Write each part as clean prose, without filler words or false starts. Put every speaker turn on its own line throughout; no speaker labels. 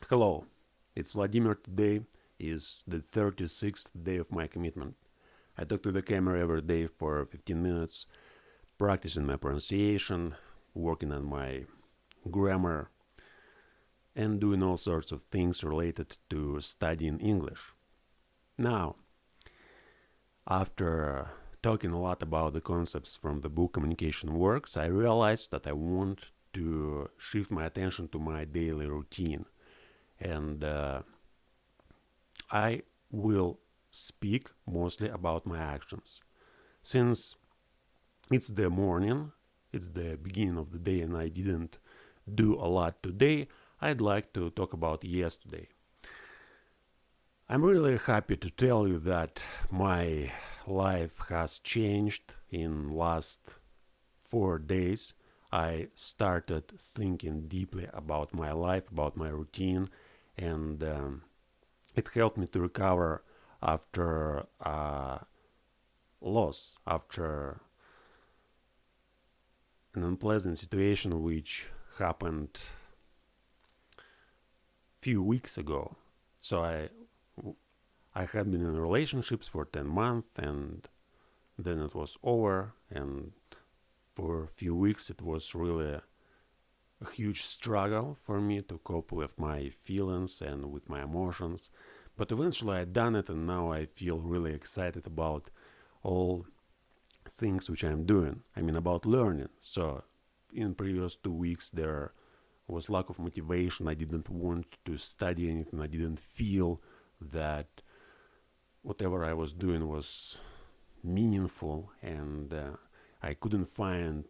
Hello, it's Vladimir. Today is the 36th day of my commitment. I talk to the camera every day for 15 minutes, practicing my pronunciation, working on my grammar, and doing all sorts of things related to studying English. Now, after talking a lot about the concepts from the book Communication Works, I realized that I want to shift my attention to my daily routine. And I will speak mostly about my actions. Since it's the morning, it's the beginning of the day, and I didn't do a lot today, I'd like to talk about yesterday. I'm really happy to tell you that my life has changed in last 4 days. I started thinking deeply about my life, about my routine, and it helped me to recover after loss, after an unpleasant situation which happened few weeks ago. So I had been in relationships for 10 months, and then it was over, and for a few weeks it was really a huge struggle for me to cope with my feelings and with my emotions. But eventually I done it, and now I feel really excited about all things which I'm doing. I mean, about learning. So in previous 2 weeks there was lack of motivation. I didn't want to study anything. I didn't feel that whatever I was doing was meaningful, and I couldn't find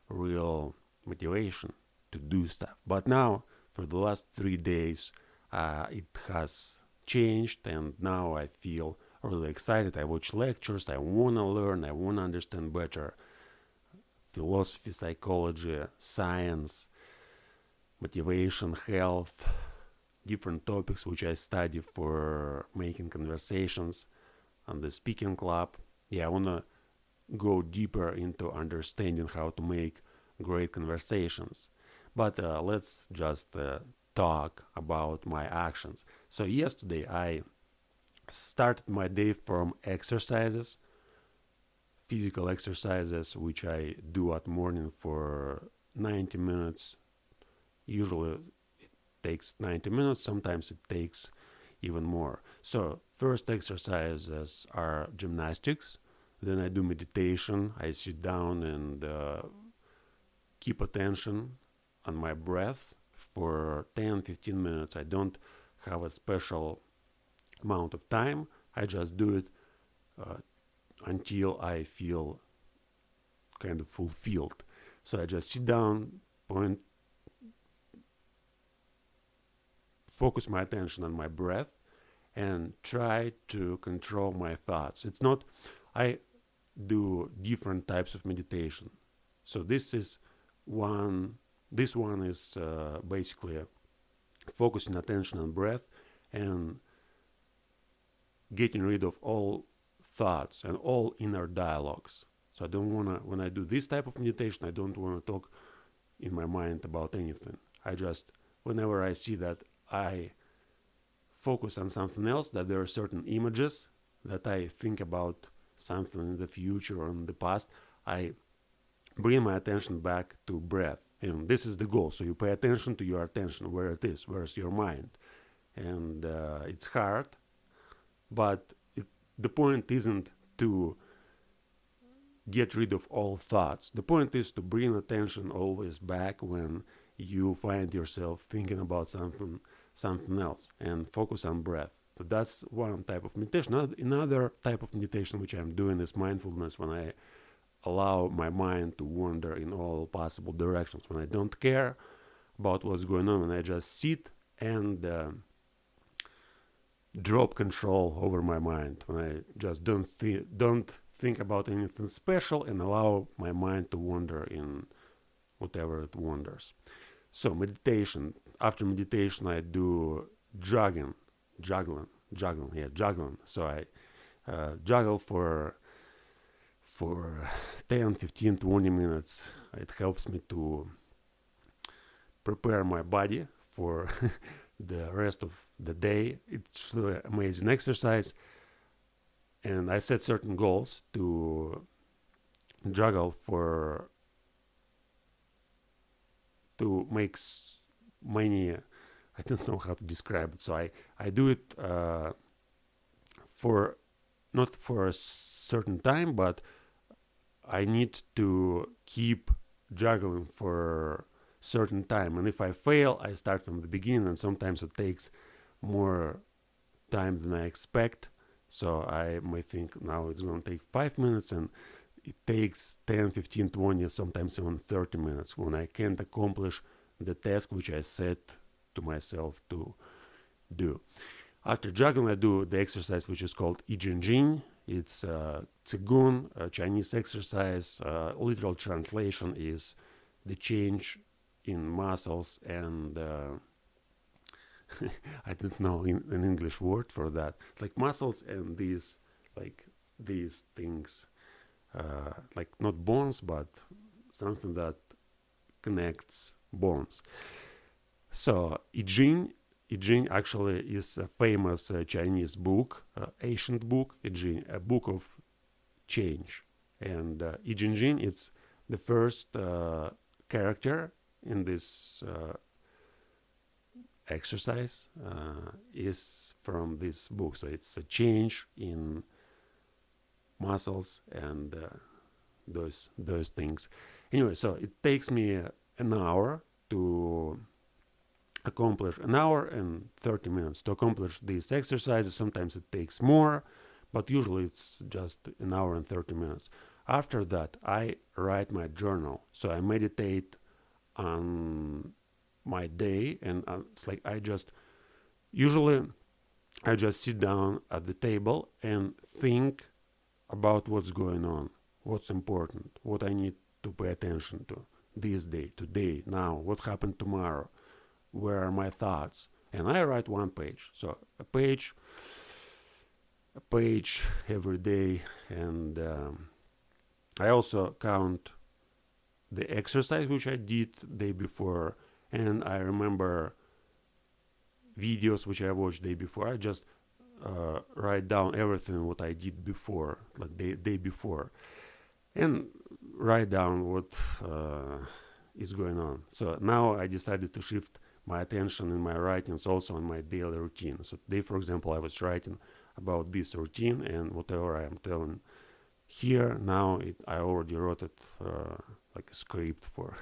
real motivation to do stuff. But now, for the last 3 days, it has changed, and now I feel really excited. I watch lectures, I want to learn, I want to understand better philosophy, psychology, science, motivation, health, different topics which I study for making conversations on the speaking club. I want to go deeper into understanding how to make great conversations. But let's just talk about my actions. So yesterday I started my day from exercises, physical exercises, which I do at morning for 90 minutes. Usually it takes 90 minutes, sometimes it takes even more. So first exercises are gymnastics, then I do meditation. I sit down and keep attention on my breath for 10-15 minutes. I don't have a special amount of time. I just do it until I feel kind of fulfilled. So I just sit down, focus my attention on my breath, and try to control my thoughts. It's not, I do different types of meditation. So this one is basically focusing attention on breath and getting rid of all thoughts and all inner dialogues. So I don't want to, when I do this type of meditation, I don't want to talk in my mind about anything. I just, whenever I see that I focus on something else, that there are certain images, that I think about something in the future or in the past, I bring my attention back to breath. And this is the goal. So you pay attention to your attention, where it is, where's your mind. And it's hard, but the point isn't to get rid of all thoughts. The point is to bring attention always back when you find yourself thinking about something else, and focus on breath. So that's one type of meditation. Another type of meditation which I'm doing is mindfulness, when I allow my mind to wander in all possible directions, when I don't care about what's going on, when I just sit and drop control over my mind, when I just don't think about anything special and allow my mind to wander in whatever it wanders. So meditation. After meditation, I do juggling. So I juggle for 10, 15, 20 minutes. It helps me to prepare my body for the rest of the day. It's really amazing exercise. And I set certain goals to juggle to make many, I don't know how to describe it. So I do it for not for a certain time, but I need to keep juggling for certain time. And if I fail, I start from the beginning, and sometimes it takes more time than I expect. So I might think now it's going to take 5 minutes, and it takes 10, 15, 20, sometimes even 30 minutes when I can't accomplish the task which I set to myself to do. After juggling, I do the exercise which is called Ijinjin. It's Qigong, a Chinese exercise. Literal translation is the change in muscles and I don't know an English word for that. It's like muscles and these things, like not bones, but something that connects bones. So I Ching actually is a famous Chinese book, ancient book, I Ching, a book of change. And I Ching, it's the first character in this exercise is from this book. So it's a change in muscles and those things. Anyway, so it takes me an hour to accomplish, an hour and 30 minutes to accomplish these exercises. Sometimes it takes more, but usually it's just an hour and 30 minutes. After that, I write my journal. So I meditate on my day, and it's like I just sit down at the table and think about what's going on, what's important, what I need to pay attention to this day, today, now, what happened tomorrow, where are my thoughts. And I write one page. So a page every day. And I also count the exercise which I did the day before, and I remember videos which I watched the day before. I just write down everything what I did before, like the day before, and write down what is going on. So now I decided to shift my attention in my writings also on my daily routine. So today, for example, I was writing about this routine, and whatever I am telling here now, I already wrote it like a script for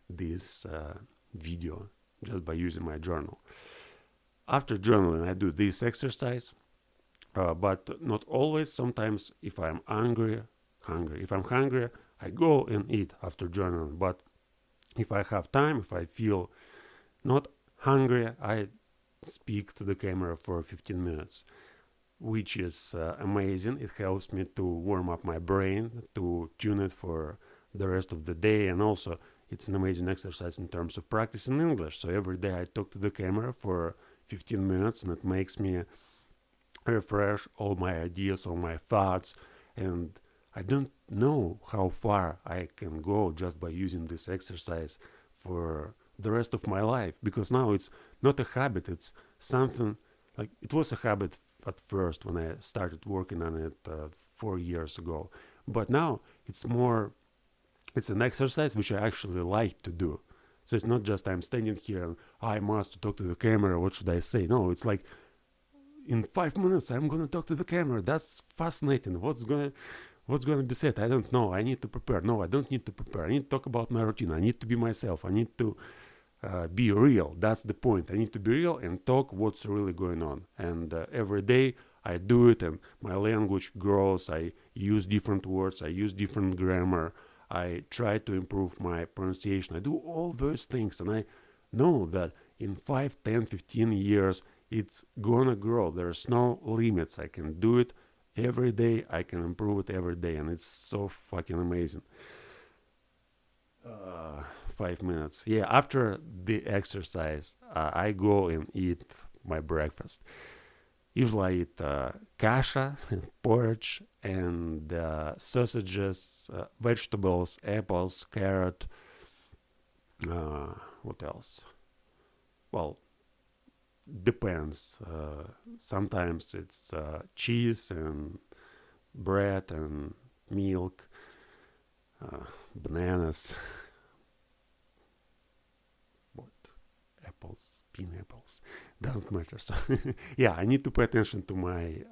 this video just by using my journal. After journaling, I do this exercise, but not always. Sometimes if I'm hungry, I go and eat after journaling. But if I have time, if I feel not hungry, I speak to the camera for 15 minutes, which is amazing. It helps me to warm up my brain, to tune it for the rest of the day, and also it's an amazing exercise in terms of practicing English. So every day I talk to the camera for 15 minutes, and it makes me refresh all my ideas, all my thoughts, and I don't know how far I can go just by using this exercise for the rest of my life, because now it's not a habit, it's something like it was a habit at first when I started working on it 4 years ago, but now it's an exercise which I actually like to do. So it's not just I'm standing here and I must talk to the camera, what should I say? No, it's like in 5 minutes I'm gonna talk to the camera. That's fascinating. What's gonna be said? I don't know. I need to prepare. No, I don't need to prepare. I need to talk about my routine. I need to be myself. I need to be real. That's the point. I need to be real and talk what's really going on. And every day I do it, and my language grows. I use different words. I use different grammar. I try to improve my pronunciation. I do all those things, and I know that in 5, 10, 15 years, it's gonna grow. There's no limits. I can do it every day. I can improve it every day, and it's so fucking amazing. 5 minutes. Yeah, after the exercise, I go and eat my breakfast. Usually I eat kasha, porridge, and sausages, vegetables, apples, carrot. What else? Well, depends. Sometimes it's cheese and bread and milk, bananas, what, apples, pineapples, doesn't matter. So yeah, I need to pay attention to my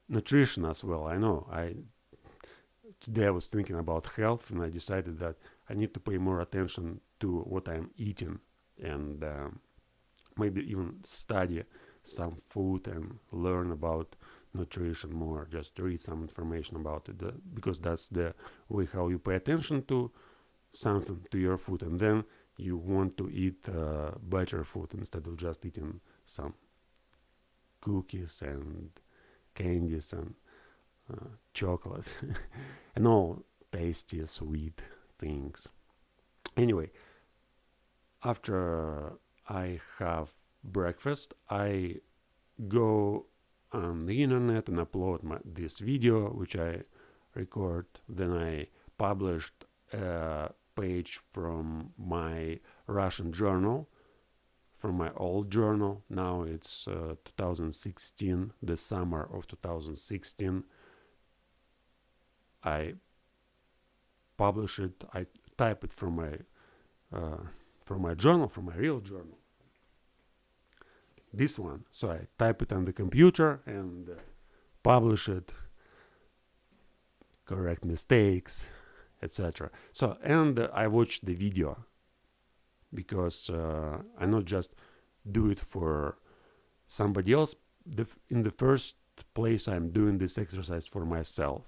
nutrition as well. I know today I was thinking about health, and I decided that I need to pay more attention to what I'm eating, and maybe even study some food and learn about nutrition more, just read some information about it, because that's the way how you pay attention to something, to your food, and then you want to eat better food instead of just eating some cookies and candies and chocolate and all tasty sweet things. Anyway, after I have breakfast, I go on the internet and upload this video which I record. Then I published a page from my Russian journal, from my old journal. Now it's 2016, the summer of 2016. I publish it. I type it from my journal, from my real journal. This one. So I type it on the computer and publish it. Correct mistakes, etc. So, and I watch the video, because I not just do it for somebody else. In the first place, I'm doing this exercise for myself.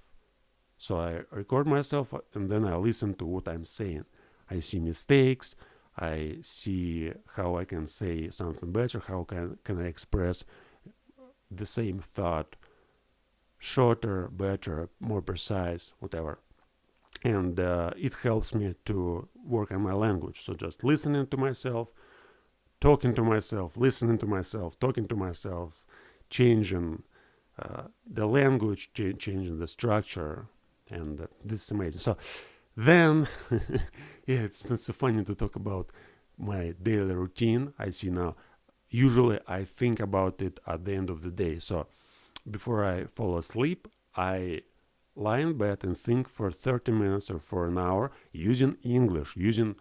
So I record myself, and then I listen to what I'm saying. I see mistakes. I see how I can say something better. How can I express the same thought shorter, better, more precise, whatever. And it helps me to work on my language. So just listening to myself, talking to myself, listening to myself, talking to myself, changing the language, changing the structure, and this is amazing. So then, yeah, it's not so funny to talk about my daily routine. I see now, usually I think about it at the end of the day. So before I fall asleep, I lie in bed and think for 30 minutes or for an hour using English, using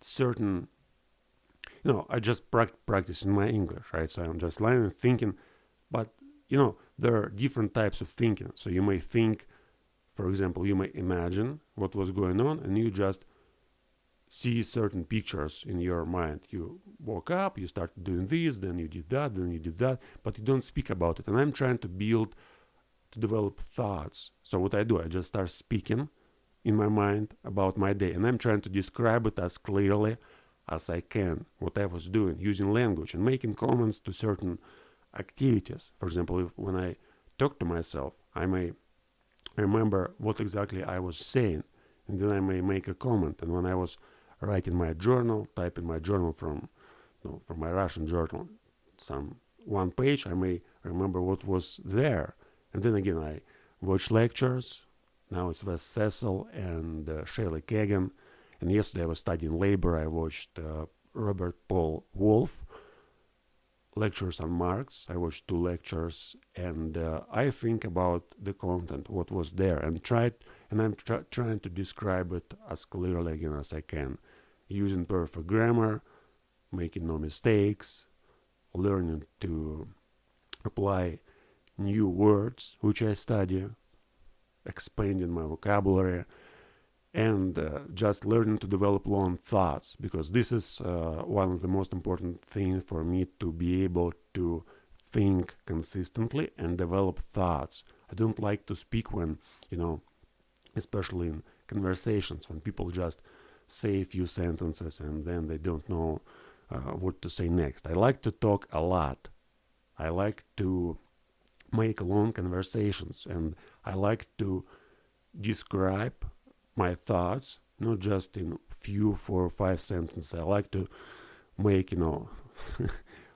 certain, I just practicing my English, right? So I'm just lying and thinking, but, there are different types of thinking. So you may think, for example, you may imagine what was going on, and you just see certain pictures in your mind. You woke up, you started doing this, then you did that, then you did that, but you don't speak about it. And I'm trying to develop thoughts. So what I do, I just start speaking in my mind about my day, and I'm trying to describe it as clearly as I can, what I was doing, using language and making comments to certain activities. For example, when I talk to myself, I may remember what exactly I was saying, and then I may make a comment. And when I was writing my journal, typing my journal from my Russian journal, some one page, I may remember what was there. And then again, I watch lectures. Now it's Wes Cecil and Shelley Kagan. And yesterday I was studying labor. I watched Robert Paul Wolff lectures on Marx. I watched 2 lectures, and I think about the content, what was there, and I'm trying to describe it as clearly again as I can, using perfect grammar, making no mistakes, learning to apply new words which I study, expanding my vocabulary, and just learning to develop long thoughts, because this is one of the most important things for me, to be able to think consistently and develop thoughts. I don't like to speak when, especially in conversations, when people just say a few sentences and then they don't know what to say next. I like to talk a lot. I like to make long conversations, and I like to describe my thoughts, not just in few 4 or 5 sentences. I like to make,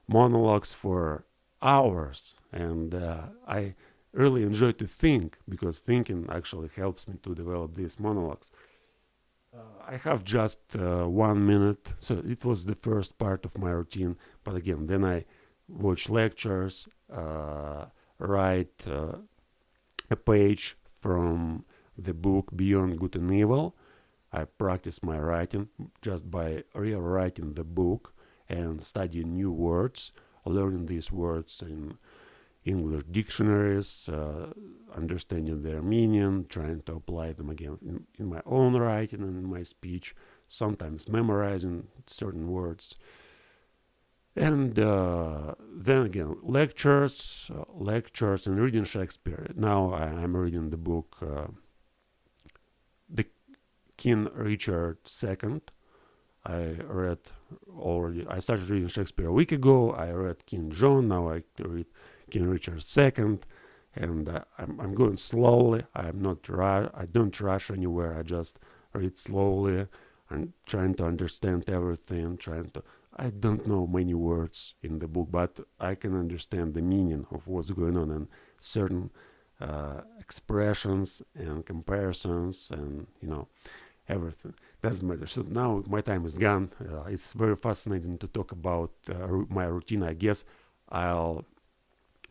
monologues for hours, and I really enjoy to think, because thinking actually helps me to develop these monologues. I have just 1 minute, so it was the first part of my routine. But again, then I watch lectures, write a page from the book Beyond Good and Evil. I practice my writing just by rewriting the book and studying new words, learning these words in English dictionaries, understanding their meaning, trying to apply them again in my own writing and in my speech, sometimes memorizing certain words. And then again, lectures and reading Shakespeare. Now I'm reading the book The King Richard II. I started reading Shakespeare a week ago. I read King John. Now I read King Richard II, and I'm going slowly. I don't rush anywhere. I just read slowly. I'm trying to understand everything. I don't know many words in the book, but I can understand the meaning of what's going on and certain expressions and comparisons and everything. Doesn't matter. So now my time is gone. It's very fascinating to talk about my routine. I guess I'll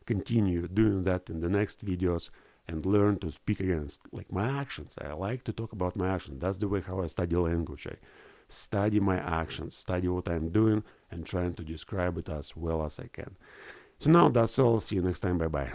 continue doing that in the next videos and learn to speak against like my actions. I like to talk about my actions. That's the way how I study language. I study my actions, study what I'm doing, and trying to describe it as well as I can. So now that's all. See you next time. Bye bye.